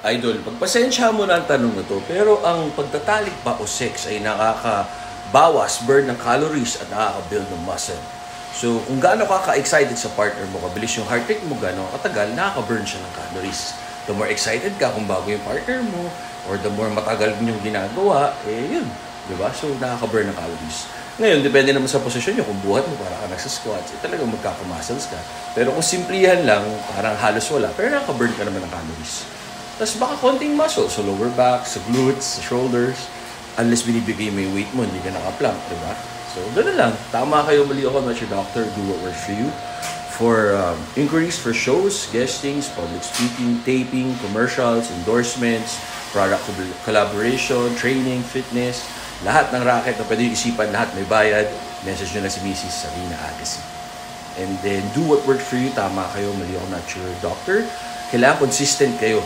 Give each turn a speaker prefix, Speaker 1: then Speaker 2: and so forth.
Speaker 1: Idol, pagpasensya mo na ang tanong na to, pero ang pagtatalik pa o sex ay nakakabawas, burn ng calories at nakaka-build ng muscle. So, kung gaano ka ka-excited sa partner mo, kabilis yung heart rate mo, gaano katagal, nakaka-burn siya ng calories. The more excited ka kung bago yung partner mo, or the more matagal yung ginagawa, yun. Diba? So, nakaka-burn ng calories. Ngayon, depende naman sa posisyon nyo. Kung buhat mo, para ka nagsa-squats, talagang magkakamuscles ka. Pero kung simplihan lang, parang halos wala, pero nakaka-burn ka naman ng calories. Tapos baka konting muscle, sa lower back, sa glutes, sa shoulders. Unless binibigay mo yung weight mo, hindi ka naka-plank, diba? So, gano'n lang. Tama kayo, mali ako, not your doctor. Do what works for you. For inquiries for shows, guestings, public speaking, taping, commercials, endorsements, product collaboration, training, fitness, lahat ng racket na pwede yung isipan, lahat may bayad. Message nyo na si Mrs. Sarina Agassi. And then, do what works for you. Tama kayo, mali ako, not your doctor. Kailangan consistent kayo